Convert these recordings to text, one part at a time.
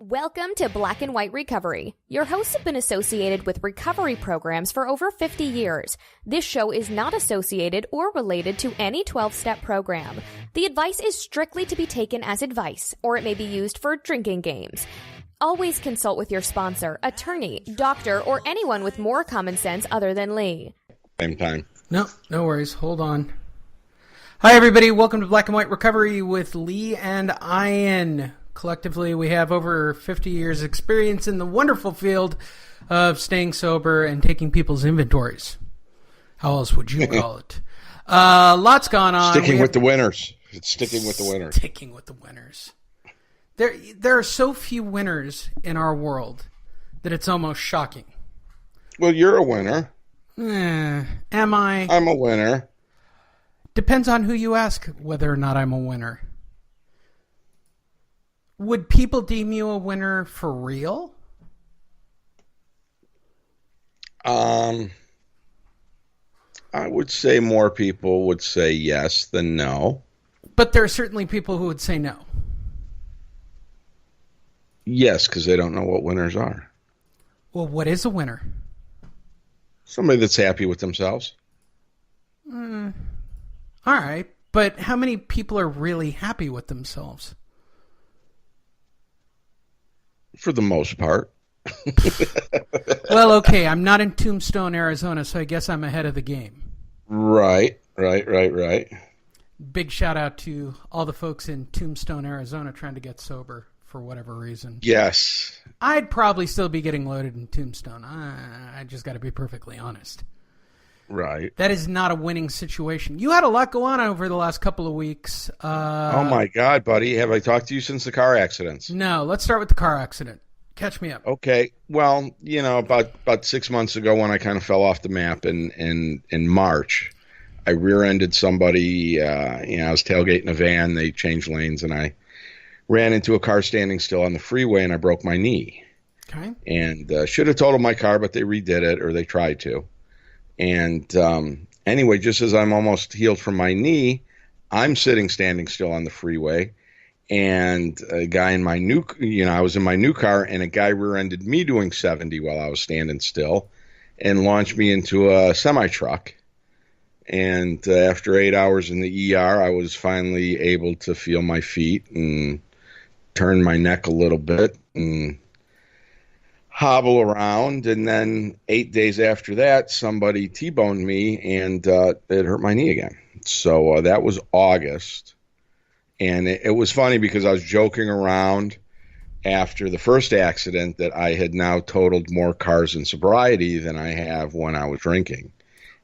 Welcome to Black and White Recovery. Your hosts have been associated with recovery programs for over 50 years. This show is not associated or related to any 12-step program. The advice is strictly to be taken as advice, or it may be used for drinking games. Always consult with your sponsor, attorney, doctor, or anyone with more common sense other than Lee. Same time. No worries. Hold on. Hi, everybody. Welcome to Black and White Recovery with Lee and Ian. Collectively, we have over 50 years experience in the wonderful field of staying sober and taking people's inventories. How else would you call it? Lots gone on. Sticking with the winners. It's sticking with the winners. Sticking with the winners. There are so few winners in our world that it's almost shocking. Well, you're a winner. Am I? I'm a winner. Depends on who you ask whether or not I'm a winner. Would people deem you a winner for real? I would say more people would say yes than no. But there are certainly people who would say no. Yes, because they don't know what winners are. Well, what is a winner? Somebody that's happy with themselves. All right, but how many people are really happy with themselves? For the most part. Well, okay, I'm not in Tombstone, Arizona, so I guess I'm ahead of the game. Right. Big shout out to all the folks in Tombstone, Arizona trying to get sober for whatever reason. Yes. I'd probably still be getting loaded in Tombstone. I just got to be perfectly honest. Right. That is not a winning situation. You had a lot go on over the last couple of weeks. Oh, my God, buddy. Have I talked to you since the car accidents? No. Let's start with the car accident. Catch me up. Okay. Well, about 6 months ago when I kind of fell off the map in March, I rear-ended somebody. I was tailgating a van. They changed lanes, and I ran into a car standing still on the freeway, and I broke my knee. Okay. And should have totaled my car, but they redid it, or they tried to. And anyway, just as I'm almost healed from my knee, I'm standing still on the freeway, and a guy in my I was in my new car, and a guy rear-ended me doing 70 while I was standing still, and launched me into a semi-truck. And after 8 hours in the ER, I was finally able to feel my feet and turn my neck a little bit and hobble around, and then 8 days after that, somebody T-boned me, and it hurt my knee again. So that was August, and it was funny because I was joking around after the first accident that I had now totaled more cars in sobriety than I have when I was drinking,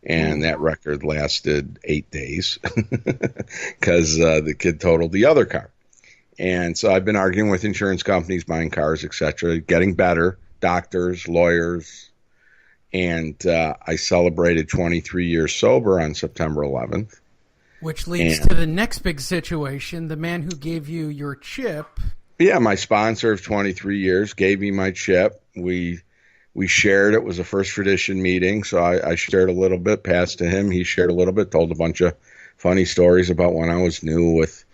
and that record lasted 8 days because the kid totaled the other car. And so I've been arguing with insurance companies, buying cars, etc., getting better. Doctors, lawyers, and I celebrated 23 years sober on September 11th. Which leads to the next big situation, the man who gave you your chip. Yeah, my sponsor of 23 years gave me my chip. We shared. It was a first tradition meeting, so I shared a little bit, passed to him. He shared a little bit, told a bunch of funny stories about when I was new with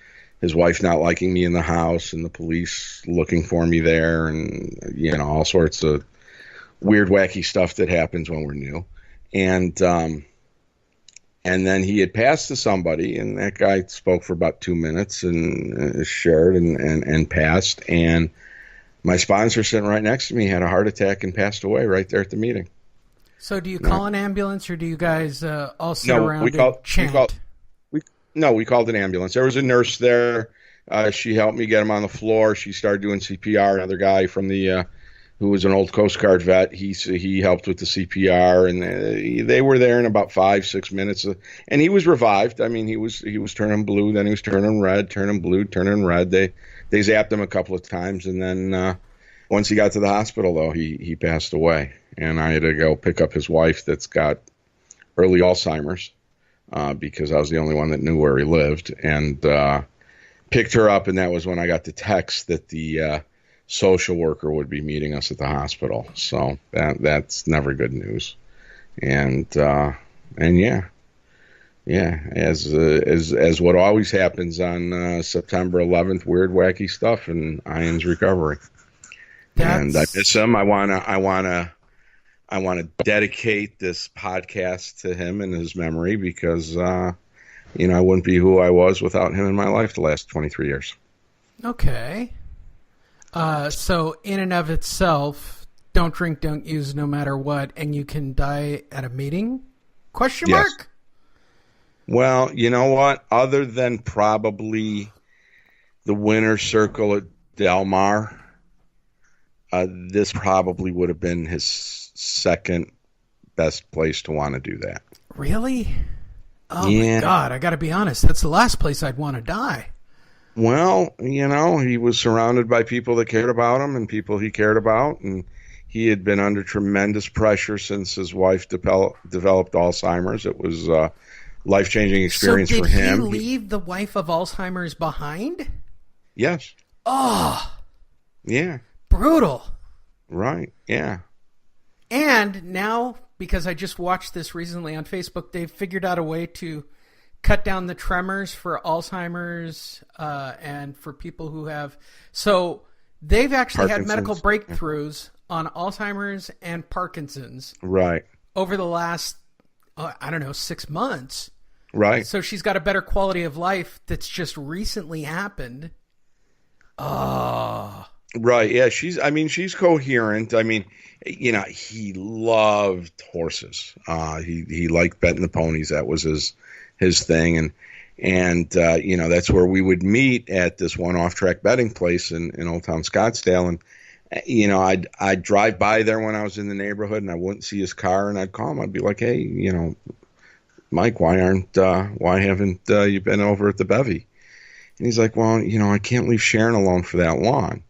his wife not liking me in the house and the police looking for me there, and, all sorts of weird, wacky stuff that happens when we're new. And then he had passed to somebody, and that guy spoke for about 2 minutes and shared and passed. And my sponsor sitting right next to me had a heart attack and passed away right there at the meeting. So do you call an ambulance, or do you guys all sit around and chant? We called an ambulance. There was a nurse there. She helped me get him on the floor. She started doing CPR. Another guy from who was an old Coast Guard vet, he helped with the CPR, and they were there in about 5-6 minutes. And he was revived. I mean, he was turning blue, then he was turning red, turning blue, turning red. They zapped him a couple of times, and then once he got to the hospital, though, he passed away. And I had to go pick up his wife that's got early Alzheimer's. Because I was the only one that knew where he lived, and picked her up, and that was when I got the text that the social worker would be meeting us at the hospital. So that's never good news. And yeah, as what always happens on September 11th, weird, wacky stuff in Ian's recovery. And I miss him. I wanna dedicate this podcast to him and his memory because I wouldn't be who I was without him in my life the last 23 years. Okay. So in and of itself, don't drink, don't use, no matter what, and you can die at a meeting? Question Yes. mark? Well, you know what? Other than probably the winner's circle at Del Mar, this probably would have been his second best place to want to do that. Really? Oh Yeah. my God! I got to be honest. That's the last place I'd want to die. Well, he was surrounded by people that cared about him and people he cared about, and he had been under tremendous pressure since his wife developed Alzheimer's. It was a life-changing experience for him. So did he leave the wife of Alzheimer's behind? Yes. Oh, Yeah. brutal. Right. Yeah. And now, because I just watched this recently on Facebook, they've figured out a way to cut down the tremors for Alzheimer's and for people who have... So they've actually had medical breakthroughs on Alzheimer's and Parkinson's Right. over the last, 6 months. Right. So she's got a better quality of life that's just recently happened. Oh. Right. Yeah. She's coherent. He loved horses. He liked betting the ponies. That was his thing. And that's where we would meet at this one off-track betting place in Old Town Scottsdale. And, I'd drive by there when I was in the neighborhood and I wouldn't see his car and I'd call him. I'd be like, hey, Mike, why haven't you been over at the bevy? And he's like, well, I can't leave Sharon alone for that long.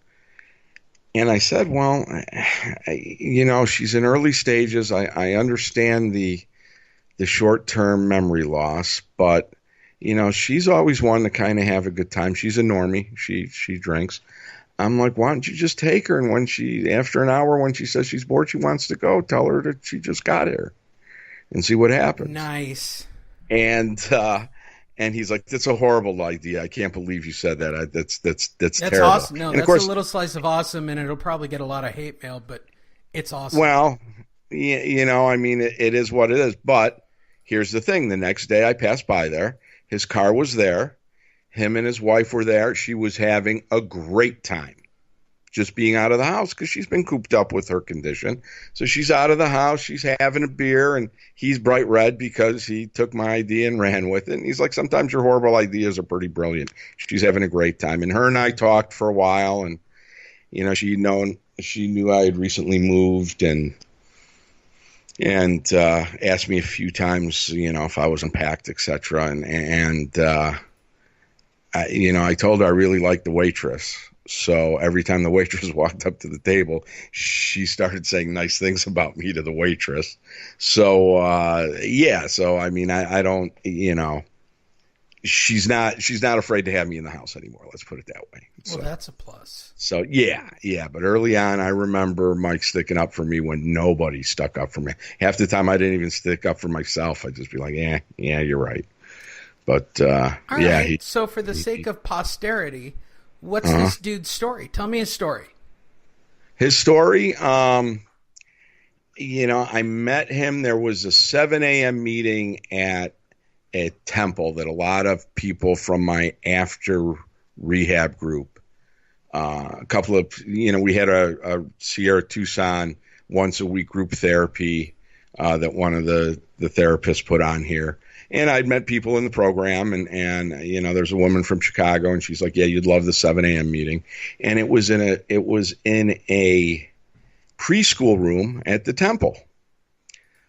And I said, well, she's in early stages. I understand the short-term memory loss, but, she's always one to kind of have a good time. She's a normie. She drinks. I'm like, why don't you just take her? And after an hour, when she says she's bored, she wants to go, tell her that she just got here and see what happens. Nice. And he's like, that's a horrible idea. I can't believe you said that. That's terrible. Awesome. No, and that's of course, a little slice of awesome, and it'll probably get a lot of hate mail, but it's awesome. Well, it is what it is. But here's the thing. The next day I passed by there. His car was there. Him and his wife were there. She was having a great time just being out of the house because she's been cooped up with her condition. So she's out of the house. She's having a beer, and he's bright red because he took my idea and ran with it. And he's like, sometimes your horrible ideas are pretty brilliant. She's having a great time. And her and I talked for a while, and, she knew I had recently moved and asked me a few times, if I was unpacked, etc. And I told her I really liked the waitress. So every time the waitress walked up to the table, she started saying nice things about me to the waitress. So, I don't, she's not afraid to have me in the house anymore. Let's put it that way. Well, that's a plus. So yeah. But early on, I remember Mike sticking up for me when nobody stuck up for me. Half the time I didn't even stick up for myself. I'd just be like, yeah, you're right. But, all right. So for the sake of posterity, what's this dude's story? Tell me his story. His story, I met him. There was a 7 a.m. meeting at a temple that a lot of people from my after rehab group, a couple of, we had a Sierra Tucson once a week group therapy that one of the therapists put on here. And I'd met people in the program, and there's a woman from Chicago, and she's like, yeah, you'd love the 7 a.m. meeting. And it was in a preschool room at the temple.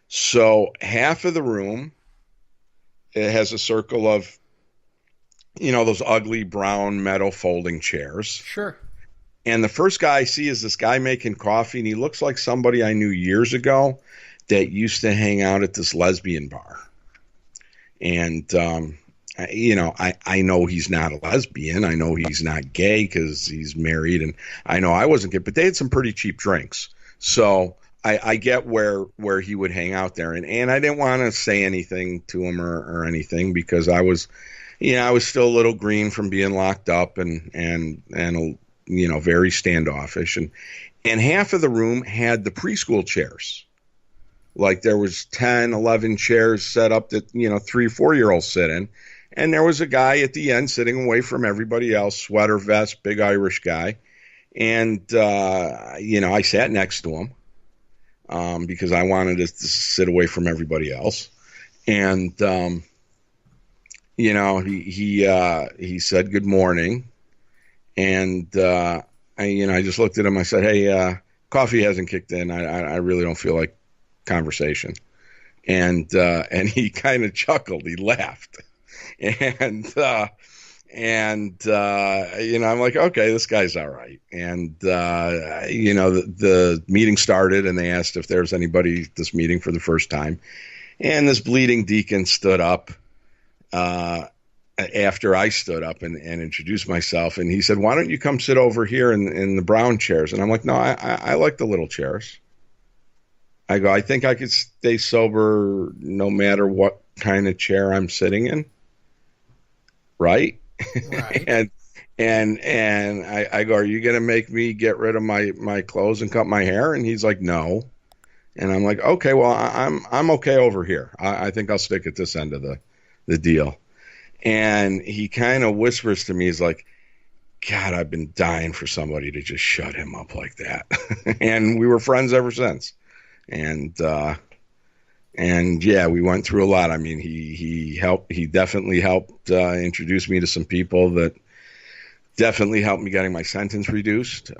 So half of the room, it has a circle of, those ugly brown metal folding chairs. Sure. And the first guy I see is this guy making coffee, and he looks like somebody I knew years ago that used to hang out at this lesbian bar. And, I know he's not a lesbian. I know he's not gay because he's married. And I know I wasn't gay, but they had some pretty cheap drinks. So I get where he would hang out there. And I didn't want to say anything to him or anything because I was still a little green from being locked up and very standoffish. And half of the room had the preschool chairs. Like there was 10, 11 chairs set up that, 3, 4-year-olds sit in. And there was a guy at the end sitting away from everybody else, sweater vest, big Irish guy. And, I sat next to him because I wanted to sit away from everybody else. And, he said good morning. And, I just looked at him. I said, hey, coffee hasn't kicked in. I really don't feel like conversation. And he kind of chuckled. He laughed. And I'm like, okay, this guy's all right. And, the meeting started and they asked if there was anybody at this meeting for the first time. And this bleeding deacon stood up after I stood up and introduced myself. And he said, why don't you come sit over here in the brown chairs? And I'm like, no, I like the little chairs. I go, I think I could stay sober no matter what kind of chair I'm sitting in. Right. and I go, are you going to make me get rid of my clothes and cut my hair? And he's like, no. And I'm like, okay, well, I'm okay over here. I think I'll stick at this end of the deal. And he kind of whispers to me, he's like, God, I've been dying for somebody to just shut him up like that. And we were friends ever since. And yeah, we went through a lot. I mean, he definitely helped introduce me to some people that definitely helped me getting my sentence reduced,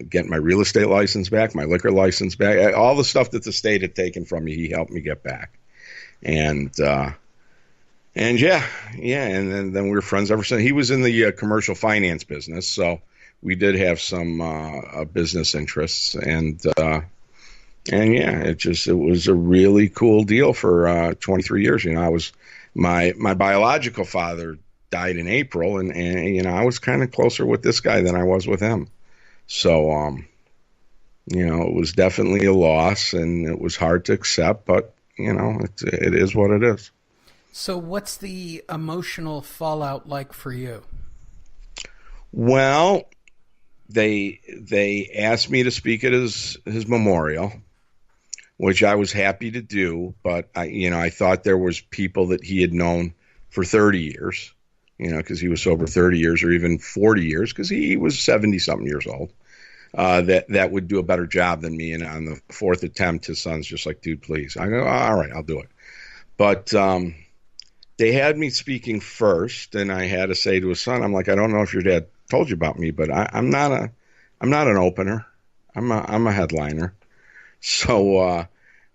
getting my real estate license back, my liquor license back, all the stuff that the state had taken from me, he helped me get back. And yeah. And then we were friends ever since. He was in the commercial finance business. So we did have some business interests and yeah, it was a really cool deal for 23 years. I was my biological father died in April, and I was kind of closer with this guy than I was with him. So it was definitely a loss, and it was hard to accept, but it is what it is. So what's the emotional fallout like for you? Well, they asked me to speak at his memorial, which I was happy to do, but I thought there was people that he had known for 30 years, because he was sober 30 years or even 40 years, because he was 70-something years old, that would do a better job than me. And on the fourth attempt, his son's just like, dude, please. I go, all right, I'll do it. But they had me speaking first, and I had to say to his son, I'm like, I don't know if your dad told you about me, but I'm not an opener. I'm a headliner. So,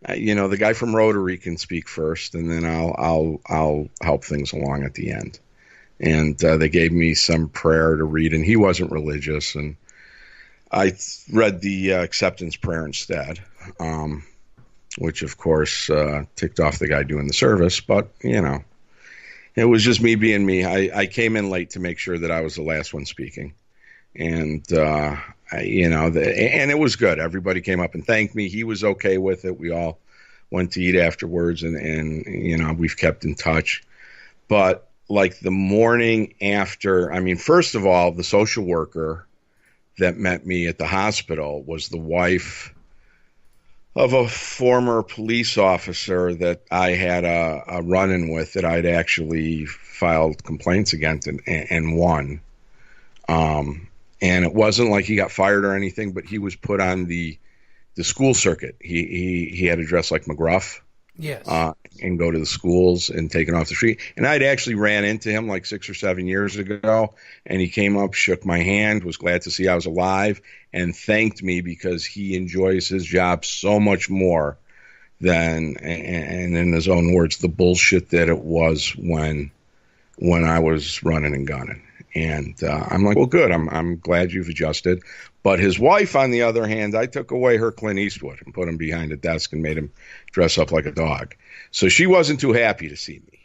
the guy from Rotary can speak first, and then I'll help things along at the end. And they gave me some prayer to read, and he wasn't religious, and I read the acceptance prayer instead, which of course ticked off the guy doing the service. But it was just me being me. I came in late to make sure that I was the last one speaking, and and it was good. Everybody came up and thanked me. He was okay with it. We all went to eat afterwards, and we've kept in touch. But like the morning after, first of all, the social worker that met me at the hospital was the wife of a former police officer that I had a run-in with, that I'd actually filed complaints against and won. And it wasn't like he got fired or anything, but he was put on the school circuit. He had to dress like McGruff. Yes. And go to the schools and taken off the street. And I'd actually ran into him like 6 or 7 years ago, and he came up, shook my hand, was glad to see I was alive, and thanked me because he enjoys his job so much more than, and in his own words, the bullshit that it was when I was running and gunning. And I'm like, well, good. I'm glad you've adjusted. But his wife, on the other hand, I took away her Clint Eastwood and put him behind a desk and made him dress up like a dog. So she wasn't too happy to see me,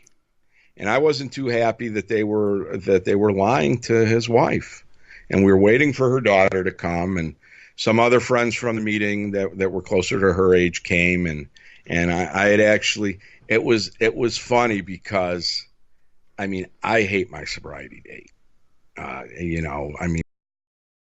and I wasn't too happy that they were lying to his wife. And we were waiting for her daughter to come, and some other friends from the meeting that were closer to her age came, and I had actually, it was funny because, I hate my sobriety date.